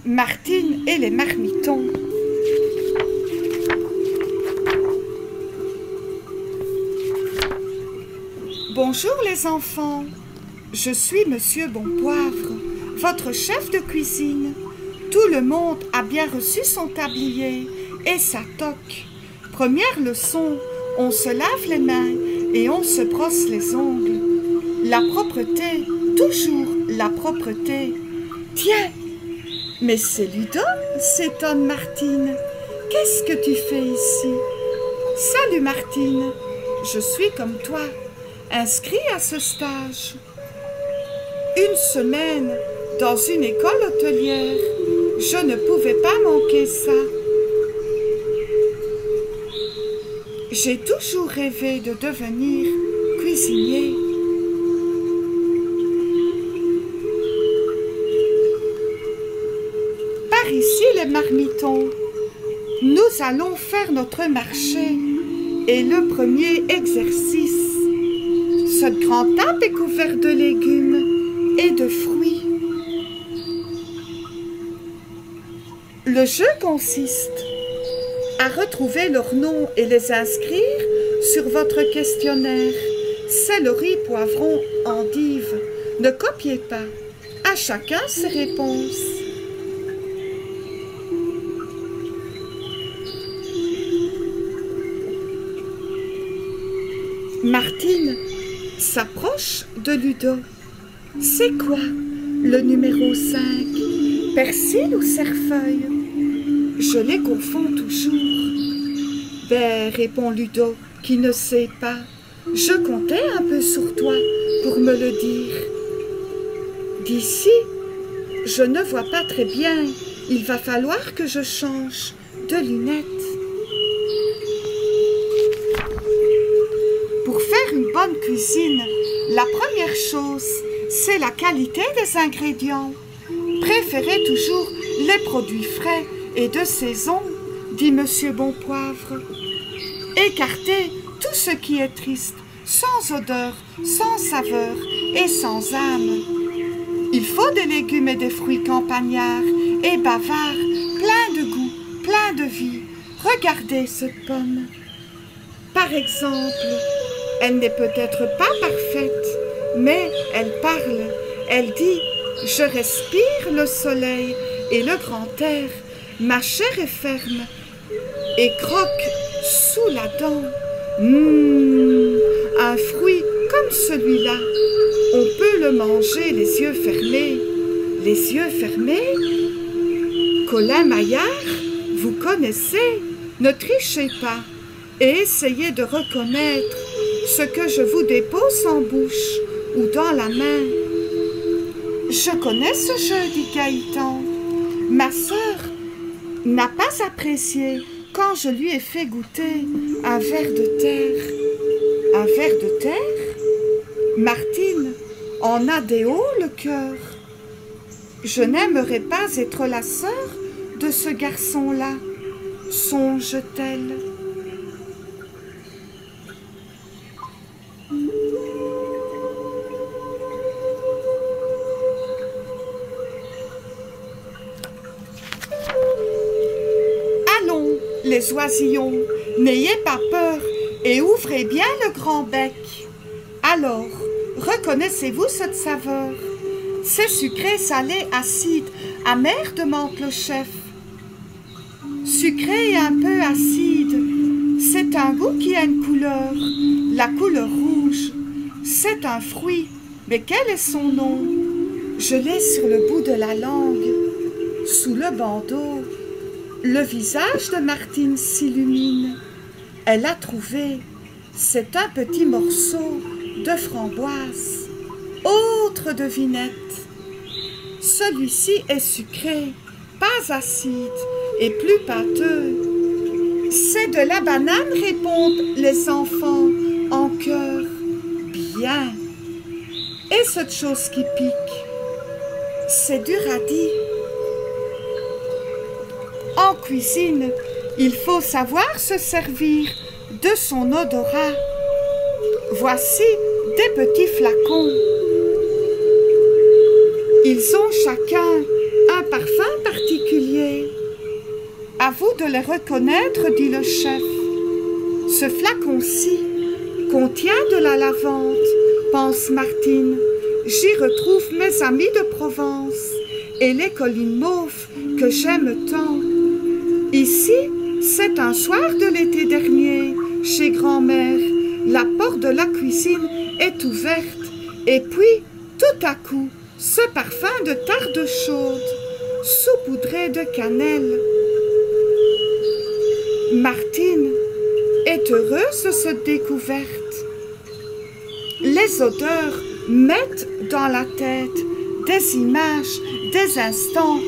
Martine et les marmitons. Bonjour les enfants, je suis Monsieur Bonpoivre, votre chef de cuisine. Tout le monde a bien reçu son tablier et sa toque. Première leçon, on se lave les mains et on se brosse les ongles. La propreté, toujours la propreté. Tiens, mais c'est Ludo, s'étonne Martine. Qu'est-ce que tu fais ici? Salut Martine, je suis comme toi, inscrit à ce stage. Une semaine dans une école hôtelière, je ne pouvais pas manquer ça. J'ai toujours rêvé de devenir cuisinier. Par ici les marmitons, nous allons faire notre marché et le premier exercice. Cette grande table est couverte de légumes et de fruits. Le jeu consiste à retrouver leurs noms et les inscrire sur votre questionnaire. Céleri, poivron, endive. Ne copiez pas. À chacun ses réponses. Martine s'approche de Ludo. C'est quoi le numéro 5? Persil ou cerfeuil? Je les confonds toujours. Ben, répond Ludo, qui ne sait pas. Je comptais un peu sur toi pour me le dire. D'ici, je ne vois pas très bien. Il va falloir que je change de lunettes. Pour faire une bonne cuisine, la première chose, c'est la qualité des ingrédients. Préférez toujours les produits frais et de saison, dit Monsieur Bonpoivre. Écartez tout ce qui est triste, sans odeur, sans saveur et sans âme. Il faut des légumes et des fruits campagnards et bavards, pleins de goût, pleins de vie. Regardez cette pomme. Par exemple, elle n'est peut-être pas parfaite, mais elle parle. Elle dit « Je respire le soleil et le grand air. Ma chair est ferme et croque sous la dent. Un fruit comme celui-là, on peut le manger les yeux fermés. » Les yeux fermés? Colin Maillard, vous connaissez? Ne trichez pas et essayez de reconnaître ce que je vous dépose en bouche ou dans la main. Je connais ce jeu, dit Gaëtan. Ma sœur n'a pas apprécié quand je lui ai fait goûter un ver de terre. Un ver de terre? Martine en a des hauts le cœur. Je n'aimerais pas être la sœur de ce garçon-là, songe-t-elle. Allons, les oisillons, n'ayez pas peur et ouvrez bien le grand bec. Alors, reconnaissez-vous cette saveur? C'est sucré, salé, acide, amer, demande le chef. Sucré et un peu acide, c'est un goût qui a une couleur, la couleur rouge. C'est un fruit, mais quel est son nom? Je l'ai sur le bout de la langue, sous le bandeau. Le visage de Martine s'illumine. Elle a trouvé, c'est un petit morceau de framboise. Autre devinette. Celui-ci est sucré, pas acide et plus pâteux. C'est de la banane, répondent les enfants en chœur. Bien. Et cette chose qui pique, c'est du radis. En cuisine, il faut savoir se servir de son odorat. Voici des petits flacons. Ils ont chacun un parfum particulier de les reconnaître, dit le chef. Ce flacon-ci contient de la lavande, pense Martine. J'y retrouve mes amis de Provence et les collines mauves que j'aime tant. Ici, c'est un soir de l'été dernier, chez grand-mère. La porte de la cuisine est ouverte et puis, tout à coup, ce parfum de tarde chaude, saupoudré de cannelle. Martine est heureuse de cette découverte. Les odeurs mettent dans la tête des images, des instants,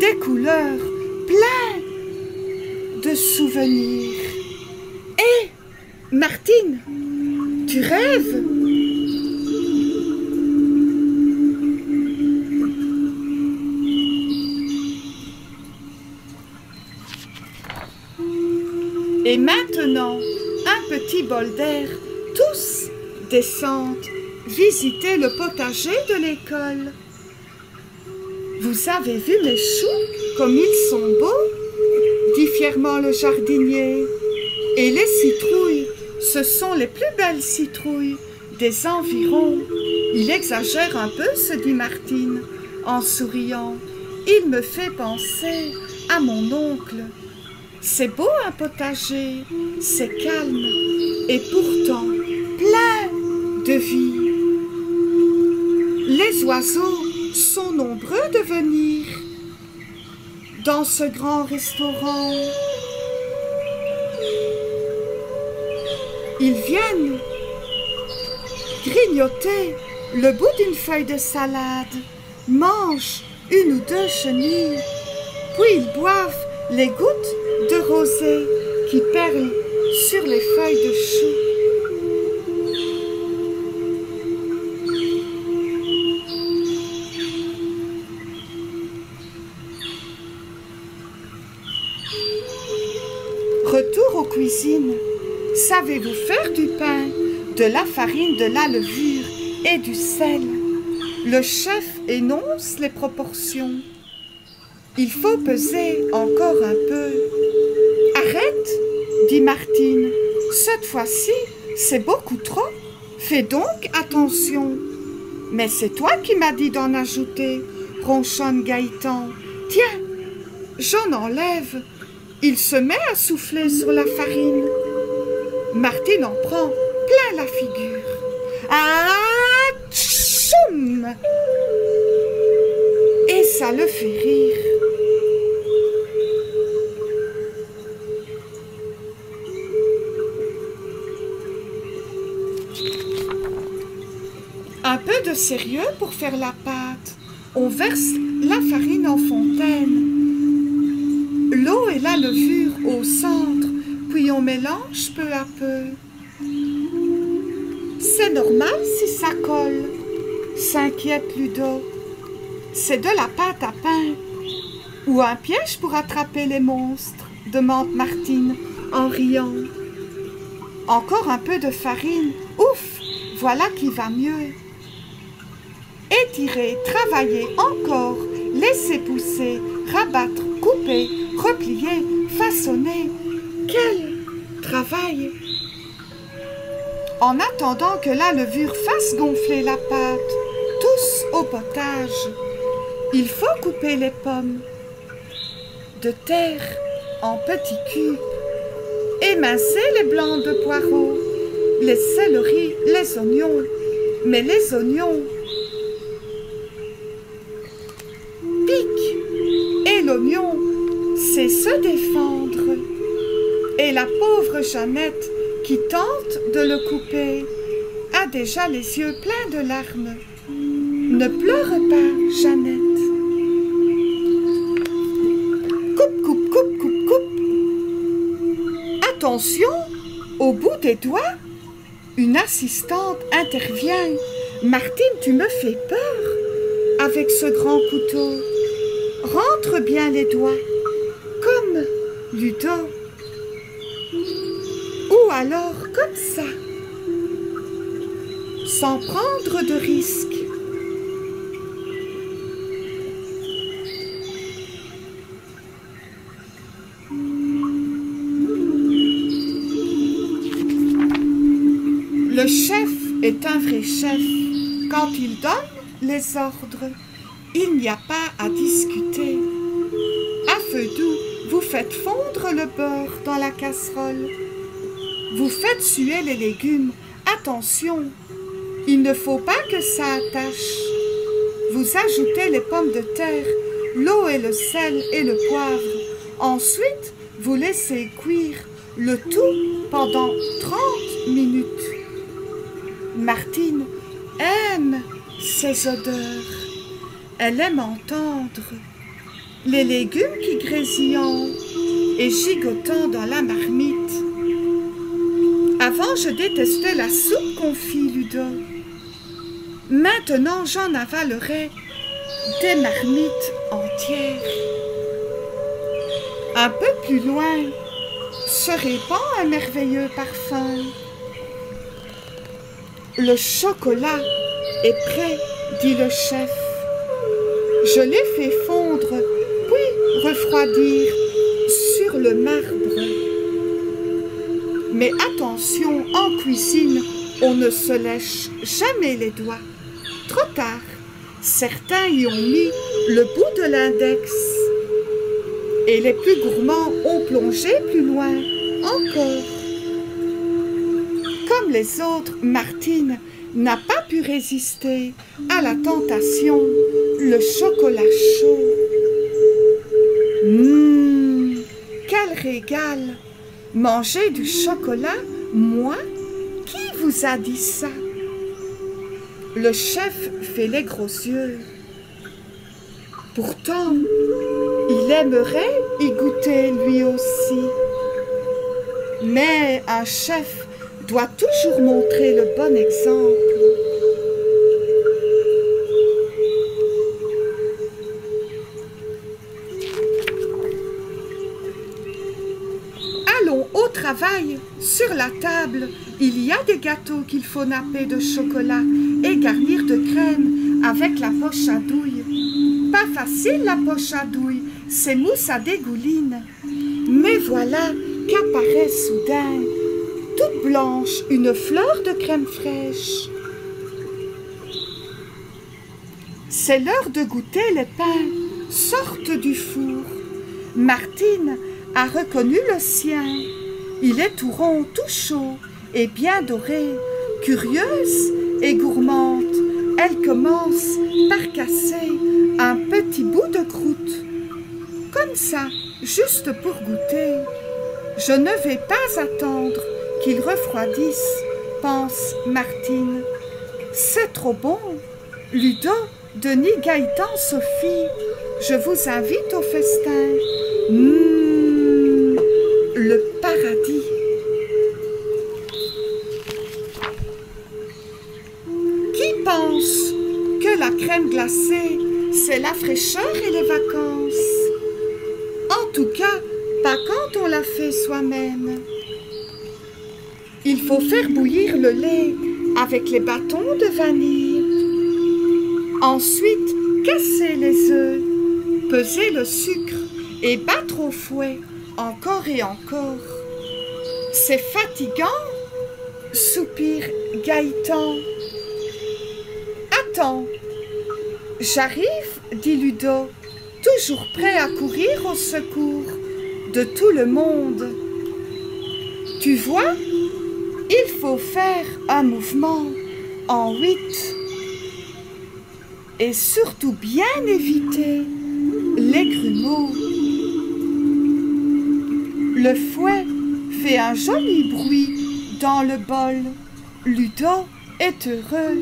des couleurs, plein de souvenirs. Hé, Martine, tu rêves? Et maintenant, un petit bol d'air, tous descendent visiter le potager de l'école. Vous avez vu mes choux, comme ils sont beaux, dit fièrement le jardinier. Et les citrouilles, ce sont les plus belles citrouilles des environs. Il exagère un peu, se dit Martine, en souriant. Il me fait penser à mon oncle. C'est beau un potager, c'est calme et pourtant plein de vie. Les oiseaux sont nombreux de venir dans ce grand restaurant. Ils viennent grignoter le bout d'une feuille de salade, mangent une ou deux chenilles, puis ils boivent les gouttes de rosée qui perlent sur les feuilles de chou. Retour aux cuisines. Savez-vous faire du pain, de la farine, de la levure et du sel? Le chef énonce les proportions. Il faut peser encore un peu. Arrête, dit Martine. Cette fois-ci, c'est beaucoup trop. Fais donc attention. Mais c'est toi qui m'as dit d'en ajouter, ronchonne Gaëtan. Tiens, j'en enlève. Il se met à souffler sur la farine. Martine en prend plein la figure. Ah, tchoum! Et ça le fait rire. Un peu de sérieux pour faire la pâte. On verse la farine en fontaine. L'eau et la levure au centre, puis on mélange peu à peu. C'est normal si ça colle, s'inquiète Ludo. C'est de la pâte à pain. Ou un piège pour attraper les monstres, demande Martine en riant. Encore un peu de farine, ouf, voilà qui va mieux. Étirer, travailler encore, laisser pousser, rabattre, couper, replier, façonner. Quel travail! En attendant que la levure fasse gonfler la pâte, tous au potage, il faut couper les pommes de terre en petits cubes, émincer les blancs de poireaux, les céleris, les oignons, mais les oignons piquent et l'oignon sait se défendre. Et la pauvre Jeannette, qui tente de le couper, a déjà les yeux pleins de larmes. Ne pleure pas, Jeannette. Coupe, coupe, coupe, coupe, coupe. Attention, au bout des doigts, une assistante intervient. Martine, tu me fais peur avec ce grand couteau. Rentre bien les doigts, comme Ludo. Ou alors comme ça, sans prendre de risques. Le chef est un vrai chef. Quand il donne les ordres, il n'y a pas à discuter. À feu doux, vous faites fondre le beurre dans la casserole. Vous faites suer les légumes. Attention, il ne faut pas que ça attache. Vous ajoutez les pommes de terre, l'eau et le sel et le poivre. Ensuite, vous laissez cuire le tout pendant 30 minutes. Martine aime ces odeurs. Elle aime entendre les légumes qui grésillent et gigotant dans la marmite. Avant, je détestais la soupe confit, Ludo. Maintenant, j'en avalerais des marmites entières. Un peu plus loin se répand un merveilleux parfum. Le chocolat est prêt, dit le chef. Je l'ai fait fondre, puis refroidir sur le marbre. Mais attention, en cuisine, on ne se lèche jamais les doigts. Trop tard, certains y ont mis le bout de l'index. Et les plus gourmands ont plongé plus loin encore. Comme les autres, Martine n'a pas pu résister à la tentation, le chocolat chaud. Quel régal! Manger du chocolat, moi? Qui vous a dit ça? Le chef fait les gros yeux. Pourtant, il aimerait y goûter lui aussi. Mais un chef doit toujours montrer le bon exemple. Allons au travail. Sur la table, il y a des gâteaux qu'il faut napper de chocolat et garnir de crème avec la poche à douille. Pas facile la poche à douille, c'est mousse à dégouline. Mais voilà qu'apparaît soudain, toute blanche, une fleur de crème fraîche. C'est l'heure de goûter les pains, sortent du four. Martine a reconnu le sien. Il est tout rond, tout chaud et bien doré. Curieuse et gourmande, elle commence par casser un petit bout de croûte. Comme ça, juste pour goûter. Je ne vais pas attendre qu'il refroidisse, pense Martine. C'est trop bon. Ludo, Denis, Gaëtan, Sophie, je vous invite au festin. Le paradis. Qui pense que la crème glacée, c'est la fraîcheur et les vacances? En tout cas, pas quand on la fait soi-même. Il faut faire bouillir le lait avec les bâtons de vanille. Ensuite, casser les œufs, peser le sucre et battre au fouet encore et encore. C'est fatigant, soupire Gaëtan. Attends, j'arrive, dit Ludo, toujours prêt à courir au secours de tout le monde. Tu vois, il faut faire un mouvement en 8 et surtout bien éviter les grumeaux. Le fouet fait un joli bruit dans le bol. Ludo est heureux.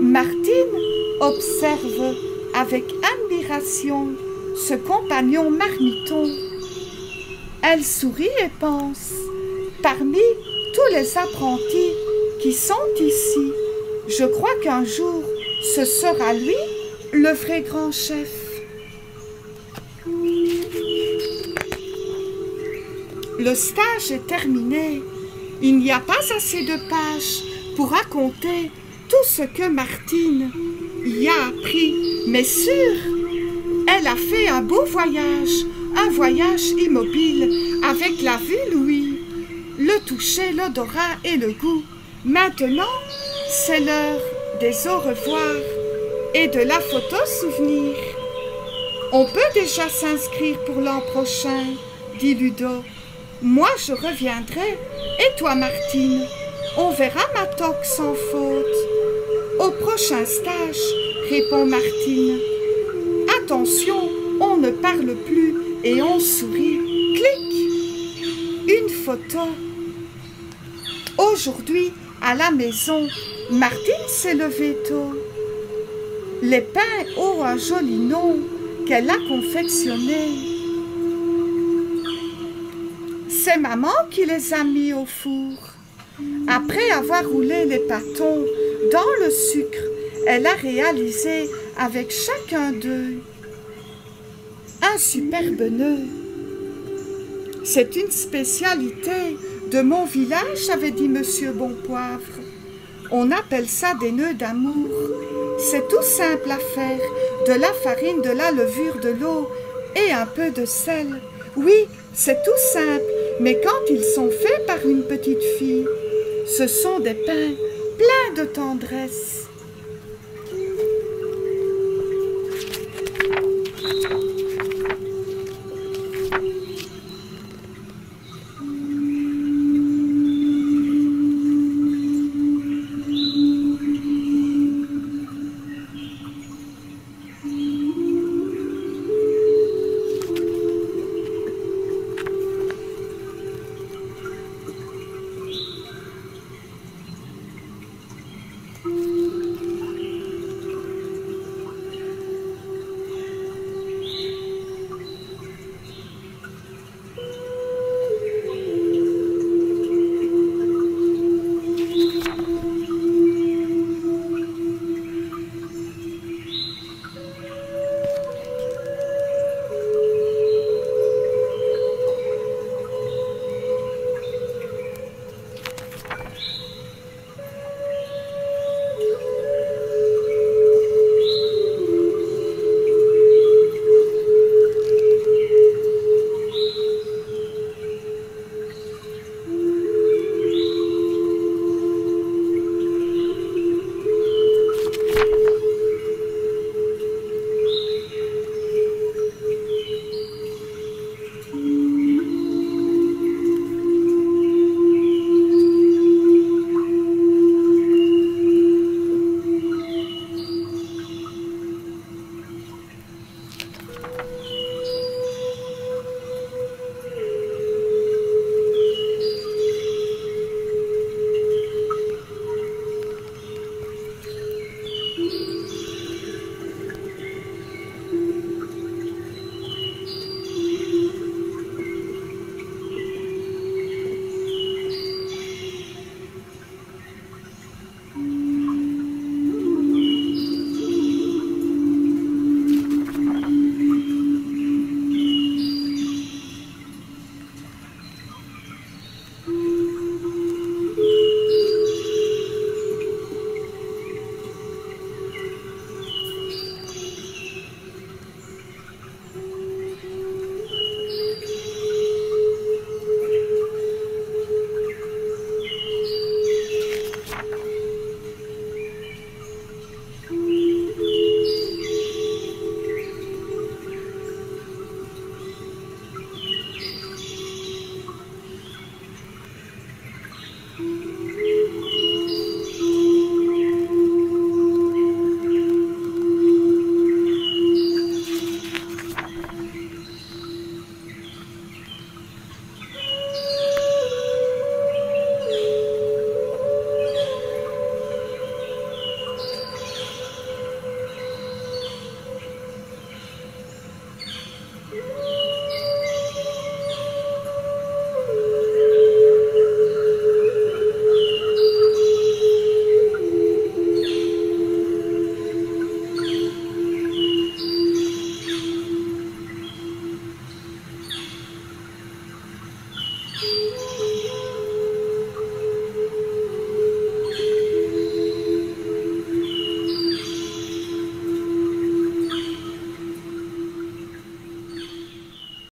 Martine observe avec admiration ce compagnon marmiton. Elle sourit et pense, parmi tous les apprentis qui sont ici, je crois qu'un jour, ce sera lui le vrai grand chef. Le stage est terminé. Il n'y a pas assez de pages pour raconter tout ce que Martine y a appris, mais sûr, elle a fait un beau voyage, un voyage immobile, avec la vue l'ouïe, le toucher, l'odorat et le goût. Maintenant, c'est l'heure des au revoir et de la photo souvenir. On peut déjà s'inscrire pour l'an prochain, dit Ludo. Moi, je reviendrai. Et toi, Martine? On verra ma toque sans faute. Au prochain stage, répond Martine. Attention, on ne parle plus et on sourit. Clic! Une photo. Aujourd'hui, à la maison, Martine s'est levée tôt. Les pains ont un joli nom qu'elle a confectionné. C'est maman qui les a mis au four. Après avoir roulé les pâtons dans le sucre, elle a réalisé avec chacun d'eux un superbe nœud. C'est une spécialité de mon village, avait dit Monsieur Bonpoivre. On appelle ça des nœuds d'amour. C'est tout simple à faire, de la farine, de la levure, de l'eau et un peu de sel. Oui, c'est tout simple, mais quand ils sont faits par une petite fille, ce sont des pains pleins de tendresse.